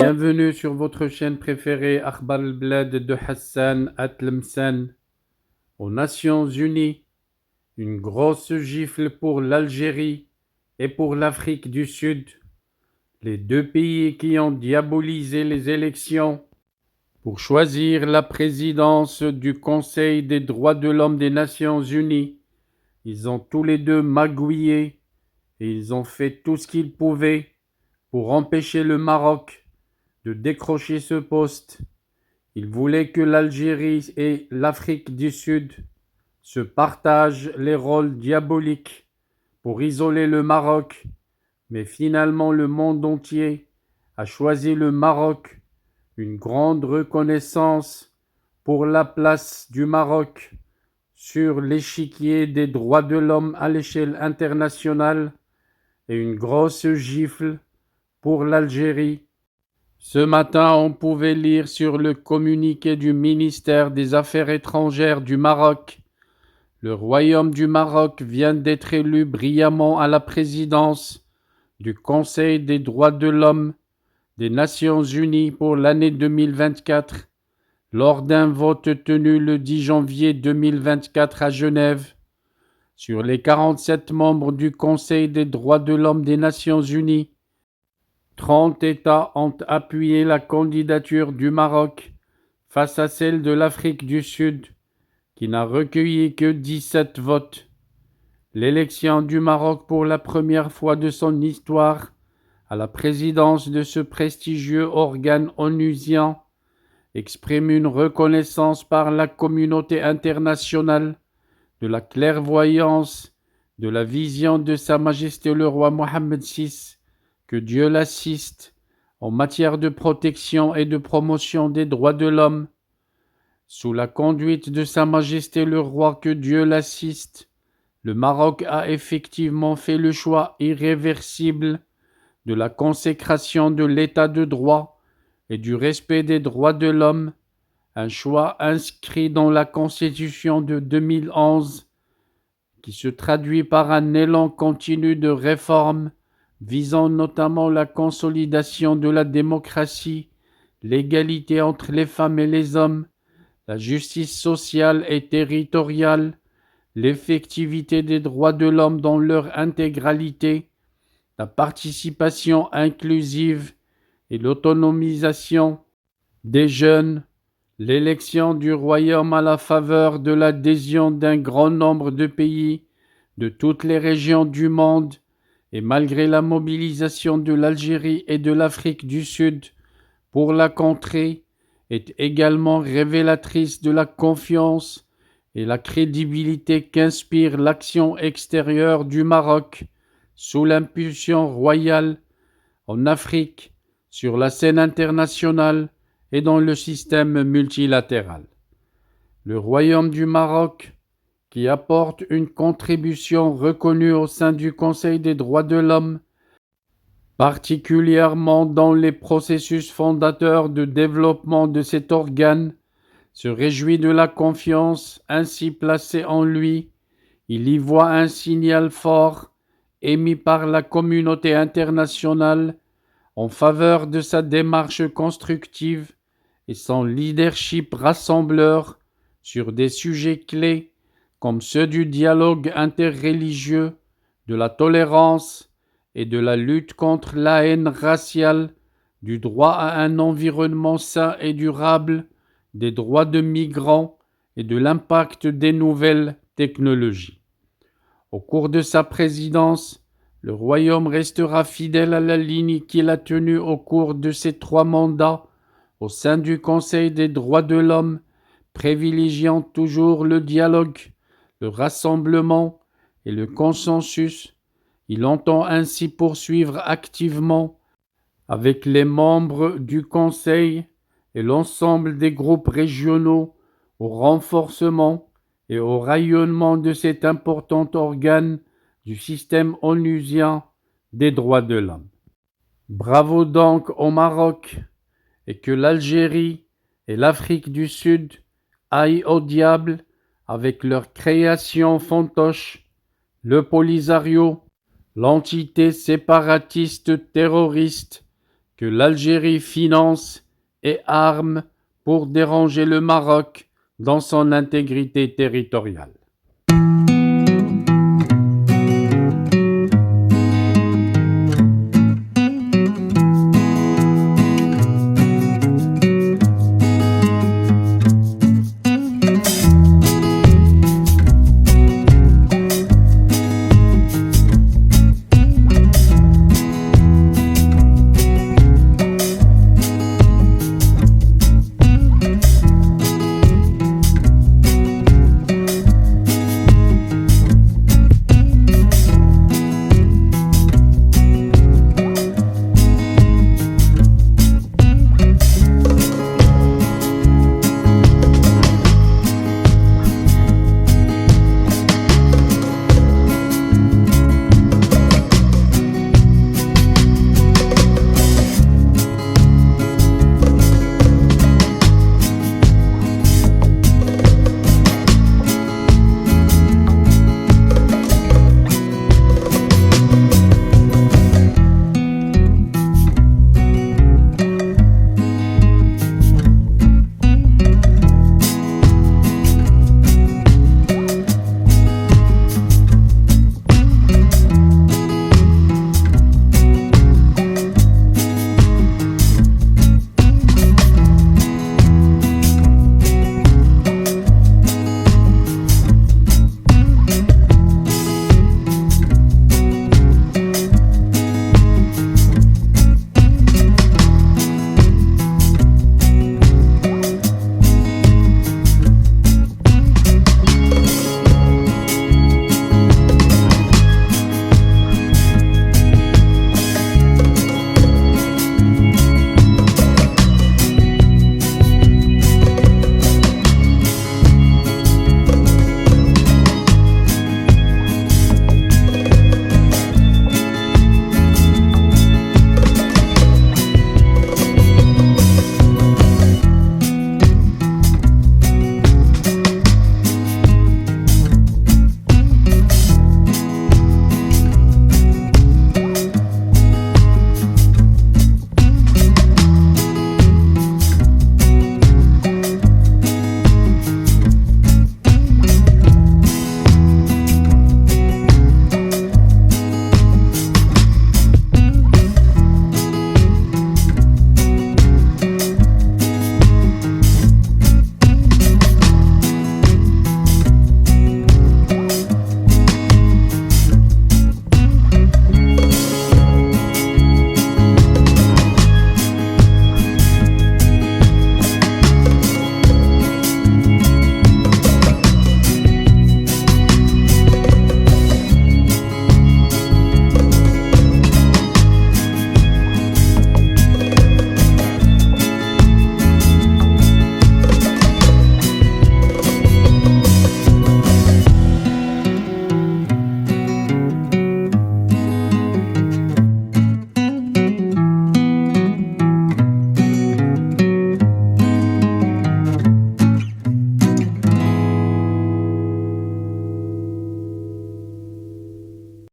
Bienvenue sur votre chaîne préférée Akhbar al-Blad de Hassan Atlemsan. Aux Nations Unies, une grosse gifle pour l'Algérie et pour l'Afrique du Sud, les deux pays qui ont diabolisé les élections pour choisir la présidence du Conseil des droits de l'homme des Nations Unies. Ils ont tous les deux magouillé et ils ont fait tout ce qu'ils pouvaient pour empêcher le Maroc de décrocher ce poste. Ils voulaient que l'Algérie et l'Afrique du Sud se partagent les rôles diaboliques pour isoler le Maroc, mais finalement le monde entier a choisi le Maroc, une grande reconnaissance pour la place du Maroc sur l'échiquier des droits de l'homme à l'échelle internationale et une grosse gifle pour l'Algérie. Ce matin, on pouvait lire sur le communiqué du ministère des Affaires étrangères du Maroc: le Royaume du Maroc vient d'être élu brillamment à la présidence du Conseil des droits de l'homme des Nations Unies pour l'année 2024, lors d'un vote tenu le 10 janvier 2024 à Genève. Sur les 47 membres du Conseil des droits de l'homme des Nations Unies, 30 États ont appuyé la candidature du Maroc face à celle de l'Afrique du Sud, qui n'a recueilli que 17 votes. L'élection du Maroc pour la première fois de son histoire à la présidence de ce prestigieux organe onusien exprime une reconnaissance par la communauté internationale de la clairvoyance, de la vision de Sa Majesté le roi Mohammed VI, que Dieu l'assiste en matière de protection et de promotion des droits de l'homme. Sous la conduite de Sa Majesté le roi, que Dieu l'assiste, le Maroc a effectivement fait le choix irréversible de la consécration de l'état de droit et du respect des droits de l'homme, un choix inscrit dans la Constitution de 2011 qui se traduit par un élan continu de réformes visant notamment la consolidation de la démocratie, l'égalité entre les femmes et les hommes, la justice sociale et territoriale, l'effectivité des droits de l'homme dans leur intégralité, la participation inclusive et l'autonomisation des jeunes, l'élection du royaume à la faveur de l'adhésion d'un grand nombre de pays de toutes les régions du monde, et malgré la mobilisation de l'Algérie et de l'Afrique du Sud pour la contrer, est également révélatrice de la confiance et la crédibilité qu'inspire l'action extérieure du Maroc sous l'impulsion royale en Afrique, sur la scène internationale et dans le système multilatéral. Le Royaume du Maroc, qui apporte une contribution reconnue au sein du Conseil des droits de l'homme, particulièrement dans les processus fondateurs de développement de cet organe, se réjouit de la confiance ainsi placée en lui. Il y voit un signal fort émis par la communauté internationale en faveur de sa démarche constructive et son leadership rassembleur sur des sujets clés comme ceux du dialogue interreligieux, de la tolérance et de la lutte contre la haine raciale, du droit à un environnement sain et durable, des droits de migrants et de l'impact des nouvelles technologies. Au cours de sa présidence, le Royaume restera fidèle à la ligne qu'il a tenue au cours de ses 3 mandats au sein du Conseil des droits de l'homme, privilégiant toujours le dialogue, le rassemblement et le consensus. Il entend ainsi poursuivre activement avec les membres du Conseil et l'ensemble des groupes régionaux au renforcement et au rayonnement de cet important organe du système onusien des droits de l'homme. Bravo donc au Maroc, et que l'Algérie et l'Afrique du Sud aillent au diable avec leur création fantoche, le Polisario, l'entité séparatiste terroriste que l'Algérie finance et arme pour déranger le Maroc dans son intégrité territoriale.